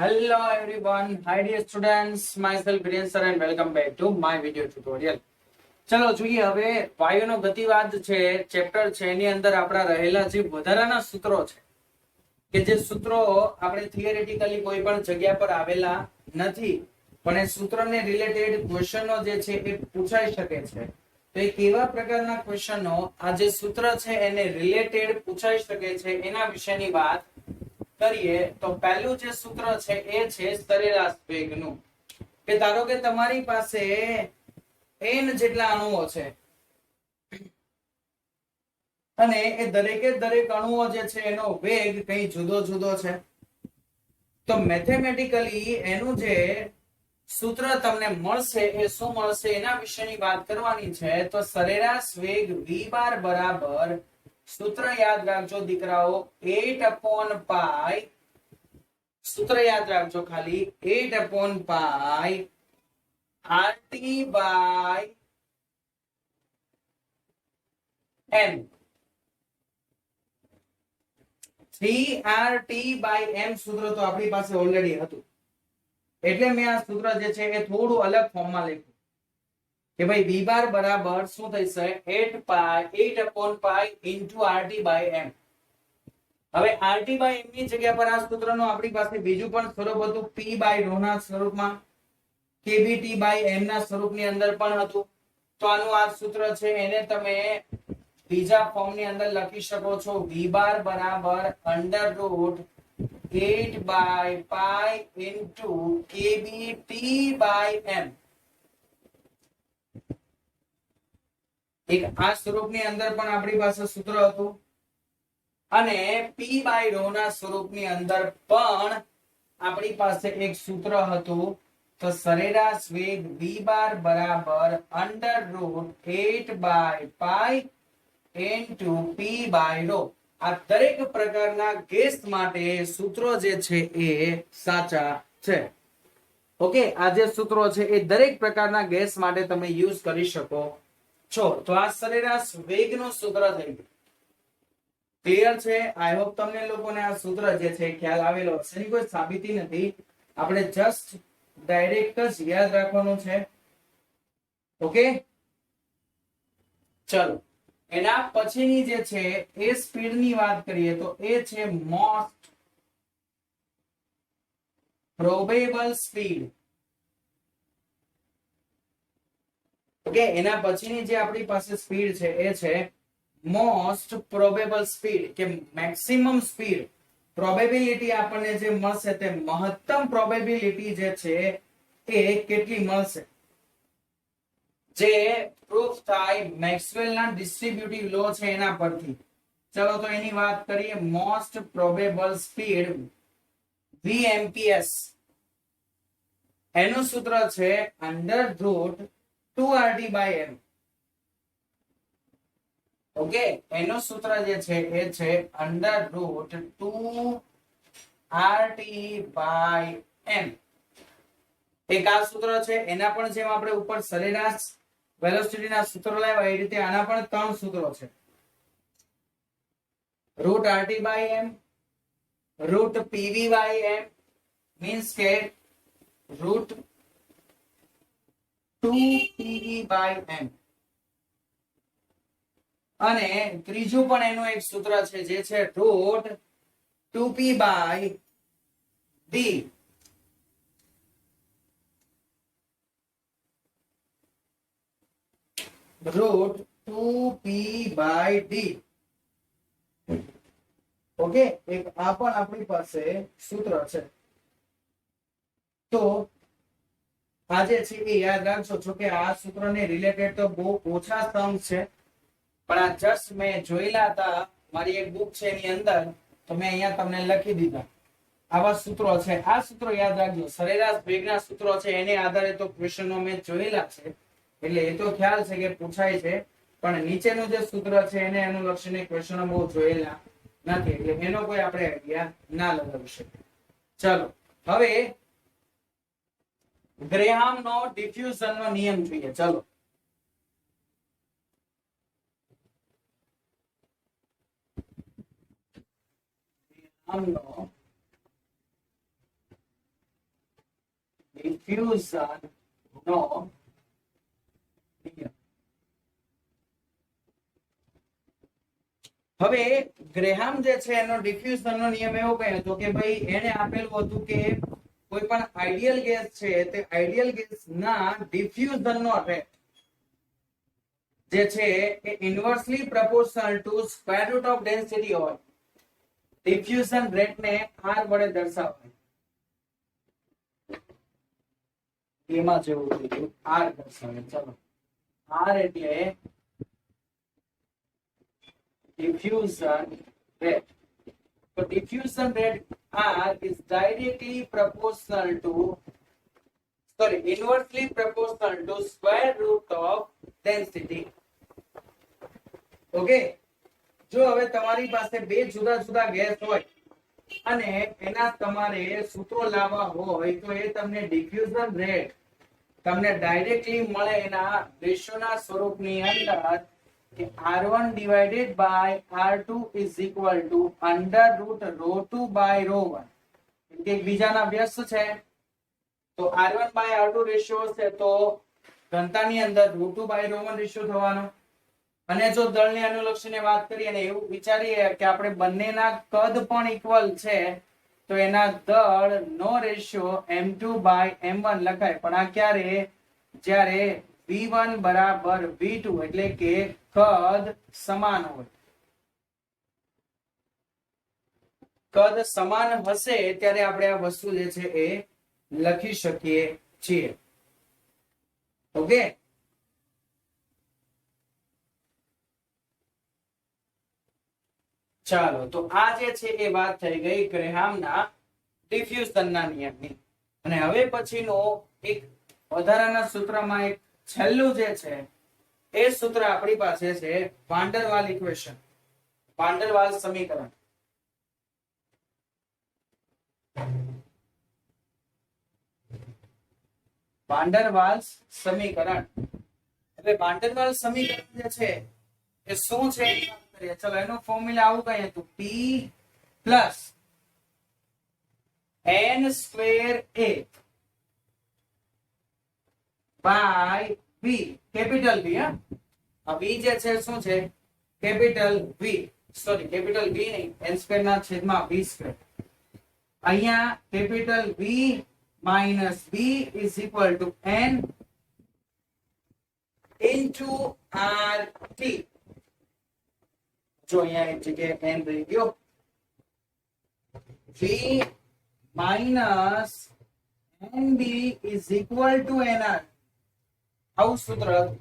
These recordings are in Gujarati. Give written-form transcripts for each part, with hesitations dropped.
Hello everyone, hi dear students, myself Viren sir and welcome back to my video tutorial. ચલો જોઈએ હવે વાયુનો ગતિવાદ છે ચેપ્ટર છે એની અંદર આપણા રહેલા જે વધારાના સૂત્રો છે કે જે સૂત્રો આપણે થિયરેટિકલી કોઈ પણ જગ્યા પર આવેલા નથી પણ એ સૂત્રને રિલેટેડ ક્વેશ્ચનો જે છે એ પૂછાઈ શકે છે. તો એ કેવા પ્રકારના ક્વેશ્ચનો આ જે સૂત્ર છે એને રિલેટેડ પૂછાઈ શકે છે એના વિશેની વાત કરીએ. તો પહેલું જે સૂત્ર છે એ છે સરેરાશ વેગનું. કે ધારો કે તમારી પાસે n જેટલા અણુઓ છે અને એ દરેકે દરેક અણુઓ જે છે એનો વેગ કઈ જુદો જુદો છે. તો મેથેમેટિકલી એનું જે સૂત્ર તમને મળશે એ શું મળશે એના વિશેની વાત કરવાની છે. તો સરેરાશ વેગ v બાર બરાબર સૂત્ર યાદ રાખજો દીકરાઓ 8/π સૂત્ર યાદ રાખજો ખાલી 8/π RT by m 3RT by m સૂત્ર તો આપણી પાસે ઓલરેડી હતું એટલે મેં આ સૂત્ર જે છે એ થોડું અલગ ફોર્મમાં લખ્યું કે ભાઈ v બાર બરાબર શું થશે 8/π into RT by m. હવે RT by m ની જગ્યા પર આ સૂત્રનો આપણી પાસે બીજું પણ સ્વરૂપ હતું p by ρ ના સ્વરૂપમાં kbt by m ના સ્વરૂપની અંદર પણ હતું. તો આનું આ સૂત્ર છે એને તમે બીજા ફોર્મની અંદર લખી શકો છો v બાર બરાબર √8/π into kbt by m. એક આ સ્વરૂપની અંદર પણ આપણી પાસે સૂત્ર હતું અને p by ρ ના સ્વરૂપની અંદર પણ આપણી પાસે એક સૂત્ર હતું. તો સરેરાશ વેગ v બાર બરાબર √8/π into p by ρ. આ દરેક પ્રકારના ગેસ માટે સૂત્રો જે છે એ સાચા છે. ઓકે, આ જે સૂત્રો છે એ દરેક પ્રકારના ગેસ માટે તમે યુઝ કરી શકો છો. તો આ સરેરાશ વેગનું સૂત્ર થઈ ગયું. ક્લિયર છે? આઈ હોપ તમને લોકોને આ સૂત્ર જે છે ખ્યાલ આવેલો હશે. એની કોઈ સાબિતી નથી, આપણે જસ્ટ ડાયરેક્ટ જ યાદ રાખવાનું છે. ઓકે, ચલો એના પછીની જે છે એ સ્પીડની વાત કરીએ તો એ છે મોસ્ટ પ્રોબેબલ સ્પીડ. ઓકે, એના પછીની જે આપણી પાસે સ્પીડ છે એ છે મોસ્ટ પ્રોબેબલ સ્પીડ કે મેક્સિમમ સ્પીડ. પ્રોબેબિલિટી આપણને જે મળશે તે મહત્તમ પ્રોબેબિલિટી જે છે એ કેટલી મળશે, જે પ્રૂફ થાય મેક્સવેલના ડિસ્ટ્રીબ્યુટિવ લો છે એના પરથી. ચલો તો એની વાત કરીએ. મોસ્ટ પ્રોબેબલ સ્પીડ vmps એનું સૂત્ર છે √2RT/m. ઓકે, એનું સૂત્ર જે છે એ છે √2RT/m. એક આ સૂત્ર છે. એના પણ જેમ આપણે ઉપર સરેરાશ વેલોસિટીના સૂત્રો લાવ્યા એ રીતે આના પણ ત્રણ સૂત્રો છે. √RT/m, √PV/m means કે √2PV/m અને ત્રીજું પણ એનું એક સૂત્ર છે જે છે √2P/d. √2P/d. ઓકે, એક આ પણ આપણી પાસે સૂત્ર છે. તો આજે છે એ યાદ રાખજો. છો કે આ સૂત્રને રિલેટેડ તો બહુ ઓછા સ્તંભ છે પણ આ જસ્ટ મેં જોયેલા હતા મારી એક બુક છે એની અંદર, તો મેં અહીંયા તમને લખી દીધા. આવા સૂત્રો છે. આ સૂત્રો યાદ રાખજો. સરેરાશ વેગના સૂત્રો છે એને આધારે તો ક્વેશ્ચનો મેં જોયેલા છે એટલે એ તો ખ્યાલ છે કે પૂછાય છે, પણ નીચેનું જે સૂત્ર છે એને અનુલક્ષીને ક્વેશ્ચનો બહુ જોયેલા નથી એટલે એનો કોઈ આપણે આઈડિયા ના લગાવી શકીએ. ચલો હવે ગ્રેહામનો ડિફ્યુઝનનો નિયમ જોઈએ. ચલો ગ્રેહામનો ડિફ્યુઝન નો નિયમ. હવે ગ્રેહામ જે છે એનો ડિફ્યુઝન નો નિયમ એવો કહ્યો હતો કે ભાઈ એને આપેલું હતું કે કોઈ પણ આઈડિયલ ગેસ છે તે આઈડિયલ ગેસ ના ડિફ્યુઝન નો રેટ જે છે એ inversely proportional to square root of density હોય. ડિફ્યુઝન રેટ ને r વડે દર્શાવાય. એમાં જેવું થયું r દર્શાવે. ચલો r એટલે diffusion rate. So diffusion rate R is inversely proportional to square root of density. Okay. જો હવે તમારી પાસે બે જુદા જુદા ગેસ હોય અને એના તમારે સૂત્રો લાવવા હોય તો એ તમને ડિફ્યુઝન રેટ તમને ડાયરેક્ટલી મળે એના રેશિયોના સ્વરૂપની અંદર કે R1 divided by R2 is equal to under root ρ2 by ρ1. એક બીજાના વ્યસ્ત છે તો R1 by R2 રેશિયો છે તો ઘનતાની અંદર ρ2 by ρ1 રેશિયો થવાનો. અને જો દળની અનુલક્ષીને વાત કરીએ અને એવું વિચારીએ કે આપણે બંનેના કદ પણ ઇક્વલ છે તો એના દળ નો રેશિયો m2 by m1 લખાય. પણ આ ક્યારે? જ્યારે v1 બરાબર v2 એટલે કે કદ સમાન હોય. કદ સમાન હશે ત્યારે આપણે આ વસ્તુ જે છે એ લખી શકીએ છીએ. ઓકે. ચાલો તો આ જે છે એ વાત થઈ ગઈ ગ્રેહામના ડિફ્યુઝનના નિયમની. અને હવે પછીનો એક વધારાના સૂત્રમાં એક છેલ્લું જે છે એ સૂત્ર આપણી પાસે છે વાન ડર વાલ ઇક્વેશન, વાન ડર વાલ સમીકરણ. વાન ડર વાલ્સ સમીકરણ. હવે વાન ડર વાલ સમીકરણ જે છે એ શું છે? ચલો એનું ફોર્મ્યુલા આવું કહીએ તો p plus n square a by v, capital v. આ v જે છે શું છે? Capital v, sorry capital v નહીં, n સ્ક્વેર ના છેદમાં v સ્ક્વેર. અહીંયા capital v minus b is equal to n into rt. જો અહીંયા એક જગ્યાએ n રહી ગયો. v minus nb is equal to nr. આવું સૂત્ર હતું.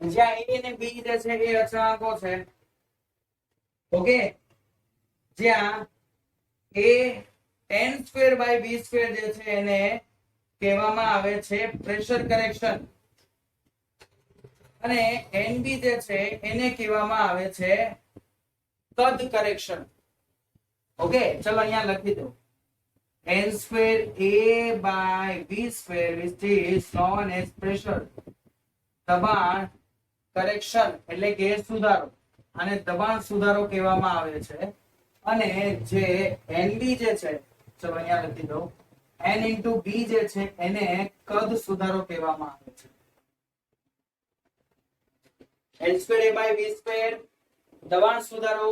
જ્યાં a અને b જે છે એ અચળાંકો છે. ઓકે. જ્યાં a n square by b square જે છે એને કહેવામાં આવે છે પ્રેશર કરેક્શન અને nb જે છે એને કહેવામાં આવે છે કદ કરેક્શન. ઓકે. ચલો અહીંયા લખી દો n square a by b square which is known as pressure. દબાણ કરેક્શન એટલે કે સુધારો, અને દબાણ સુધારો કહેવામાં આવે છે. અને જે nb જે છે, ચલો અહીંયા લખી દો n into b જે છે એને કદ સુધારો કહેવામાં આવે છે. n square a by b square દબાણ સુધારો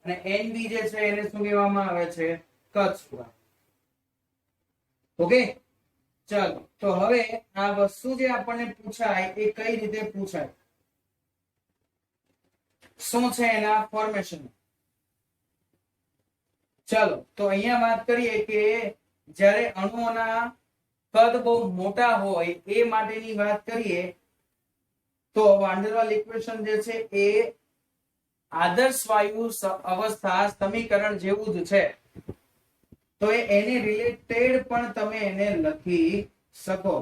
અને nb જે છે એને શું કહેવામાં આવે છે? કદ સુધારો. ઓકે. ચાલો તો હવે આ વસ્તુ જે આપણને પૂછાય એ કઈ રીતે પૂછાય, શું છે એના ફોર્મેશન. ચાલો તો અહીંયા વાત કરીએ કે જ્યારે અણુઓના કદ બહુ મોટા હોય એ માટેની વાત કરીએ તો વાન ડર વાલ ઇક્વેશન જે છે એ આદર્શ વાયુ અવસ્થા સમીકરણ જેવું જ છે. તો એને રિલેટેડ પણ તમે એને લખી શકો.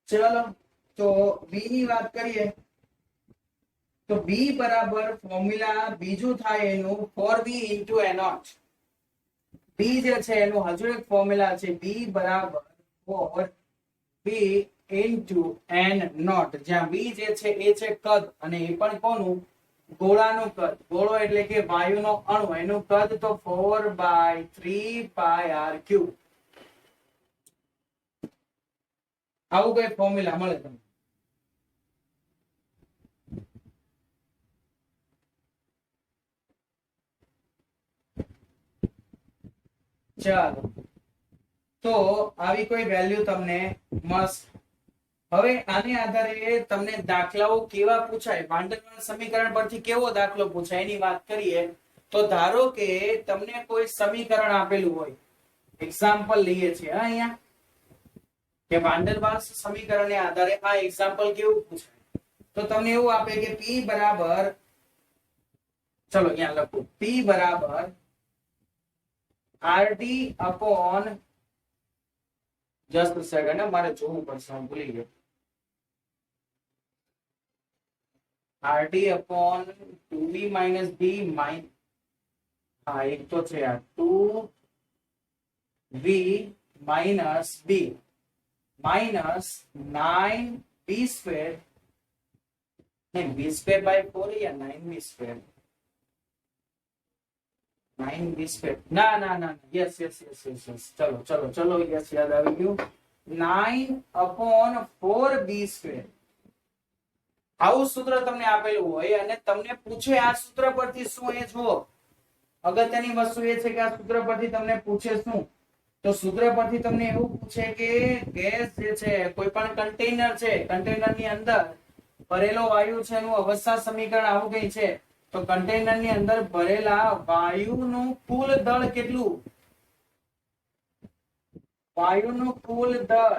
ચલો તો બી ની વાત કરીએ તો બી બરાબર ફોર્મ્યુલા બીજું થાય એનું 4b into n0. બી જે છે એનું હજુ એક ફોર્મ્યુલા છે બી બરાબર 4b into n0, જ્યાં બી જે છે એ છે કદ અને એ પણ કોનું? ગોળાનું કદ, ગોળો એટલે કે વાયુનો અણુ, એનું કદ તો 4/3πr³. આવું કઈ ફોર્મ્યુલા મળે તમને. ચાલો, તો આવી કોઈ વેલ્યુ તમને મળશે. હવે આને આધારે તમને દાખલાઓ કેવા પૂછાય, વાન ડેર વાલ્સ સમીકરણ પરથી કેવો દાખલો પૂછાય એની વાત કરીએ. તો ધારો કે તમને કોઈ સમીકરણ આપેલું હોય, એક્ઝામ્પલ લઈએ છીએ અહીંયા કે વાન ડેર વાલ્સ સમીકરણને આધારે આ એક્ઝામ્પલ કેવું પૂછાય. તો તમને એવું આપે કે P બરાબર, ચલો અહીંયા લખું, P બરાબર RT upon, જસ્ટ સેકન્ડ મારે જોવું પડશે, હું ભૂલી ગયો. RT upon 2V minus B minus, હા એક તો છે આ 2V minus B minus 9B square, नहीं B square by 4 या 9B square, 9B square, ના ના ના, yes yes yes yes yes, ચલો ચલો ચલો, યસ યાદ આવી ગયું, 9/4B square. આવું સૂત્ર તમને આપેલું હોય અને તમને પૂછે આ સૂત્ર પરથી શું, એ જુઓ અગત્યની વસ્તુ એ છે કે આ સૂત્ર પરથી તમને પૂછે શું. તો સૂત્ર પરથી તમને એવું પૂછે કે ગેસ જે છે, કોઈ પણ કન્ટેનર છે, કન્ટેનર ની અંદર ભરેલો વાયુ છે એનું અવસ્થા સમીકરણ આવું કઈ છે. તો કન્ટેનર ની અંદર ભરેલા વાયુનું કુલ દળ કેટલું, વાયુનું કુલ દળ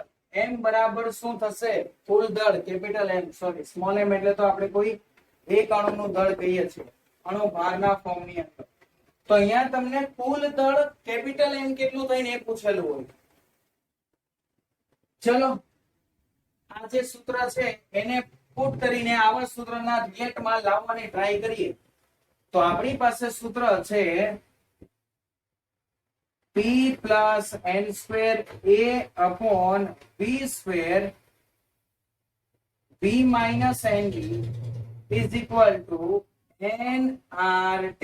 m બરાબર શું થશે, કુલ દળ capital M, sorry small m એટલે તો આપણે કોઈ એક અણુનું દળ કહીએ છીએ, અણુ ભારના ફોર્મની અંદર. તો અહીંયા તમને કુલ દળ કેપિટલ M કેટલું થઈને એ પૂછેલું હોય. ચલો આ જે સૂત્ર છે એને પુટ કરીને આવા સૂત્રના રિએક્ટમાં લાવવાની ટ્રાય કરીએ. તો આપણી પાસે સૂત્ર છે P plus n square A upon V square V minus NB is equal to nRT.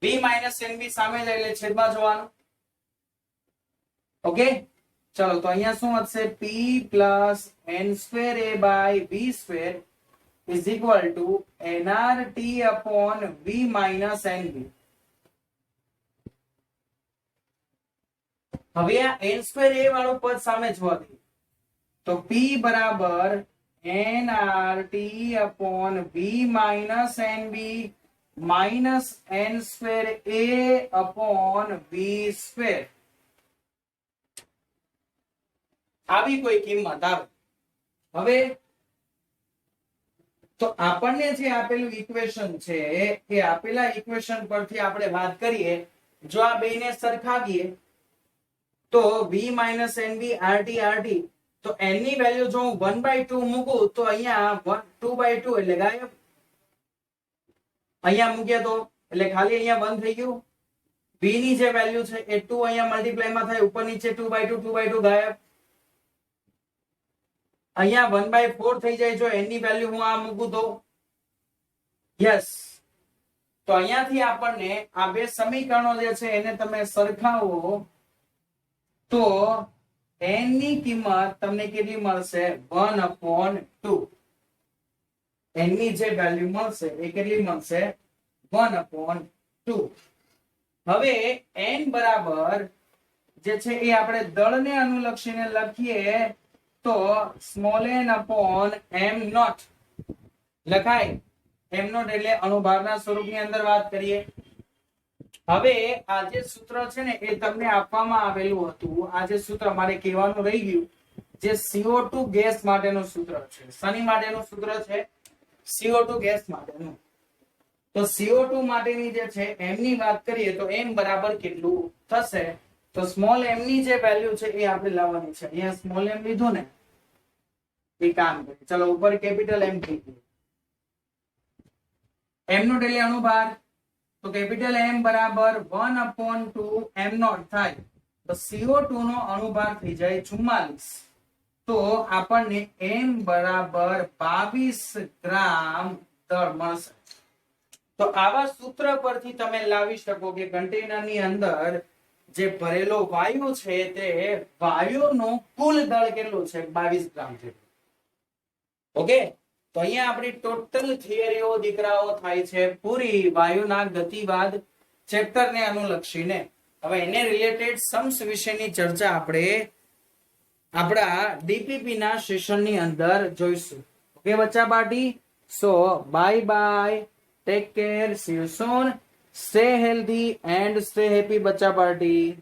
V minus NB સામે લઈ એટલે છેદમાં જોવાનું. ઓકે, ચલો તો અહીંયા શું વધશે, P plus n square A by V square is equal to nRT upon V minus NB. હવે આ n square A વાળું પદ સામે જોવા દઈએ તો P બરાબર nRT upon V minus NB minus n square A upon V square. આવી કોઈ કિંમત આવે. હવે તો આપણને જે આપેલું ઇક્વેશન છે એ આપેલા ઇક્વેશન પરથી આપણે વાત કરીએ. જો આ બેને સરખાવીએ તો V minus NB RT RT, તો n ની વેલ્યુ જો હું 1/2 મૂકું તો અહીંયા 2/2 એટલે ગાયબ. અહીંયા મૂક્યા તો એટલે ખાલી અહીંયા 1 થઈ ગયું. V ની જે વેલ્યુ છે એ 2 અહીંયા મલ્ટીપ્લાય માં થાય, ઉપર નીચે 2/2 ગાયબ. અહીંયા 1/4 થઈ જાય જો n ની વેલ્યુ હું આ મૂકું તો. યસ, તો અહીંયાથી આપણને આ બે સમીકરણો જે છે એને તમે સરખાવો તો n ની કિંમત તમને કેટલી મળશે, 1/2. n ની જે વેલ્યુ મળશે એ કેટલી મળશે, 1/2. હવે n બરાબર જે છે એ આપણે દળને અનુલક્ષીને લખીએ તો small n upon m nought લખાય. m નોટ એટલે અણુભારના સ્વરૂપની અંદર વાત કરીએ. હવે આ જે સૂત્ર છે ને એ તમને આપવામાં આવેલું હતું. આ જે સૂત્ર મારે કહેવાનું રહી ગયું, જે CO2 ગેસ માટેનું સૂત્ર છે. શની માટેનું સૂત્ર છે, CO2 ગેસ માટેનું. તો CO2 માટેની જે છે m ની વાત કરીએ તો m બરાબર કેટલું થશે, તો સ્મોલ m ની જે વેલ્યુ છે એ આપણે લાવવાની છે. અહીંયા સ્મોલ m લીધું ને એ કામ કરે. ચલો ઉપર કેપિટલ M થઈ ગયું. m નોટ એટલે અણુભાર, તો કેપિટલ M બરાબર 1/2 m નોટ થાય. તો CO2 નો અણુભાર થઈ જાય 44. તો આપણને m બરાબર 22 ગ્રામ દળ મળશે. તો આવા સૂત્ર પરથી તમે લાવી શકો કે કન્ટેનરની અંદર જે ભરેલો વાયુ છે તે વાયુનું કુલ દળ કેટલું છે 22 ગ્રામ જેટલું. ઓકે, તો અહીંયા આપણી ટોટલ થિયરીઓ દીકરાઓ થાય છે પૂરી વાયુના ગતિવાદ ચેપ્ટરને અનુલક્ષીને. હવે એને રિલેટેડ सम्स વિશેની ચર્ચા આપણે આપણા ડીપીપી ના સેશનની અંદર જોઈશું. ઓકે બચ્ચા party, so bye bye, take care, C you soon, stay healthy and stay happy બચ્ચા પાર્ટી.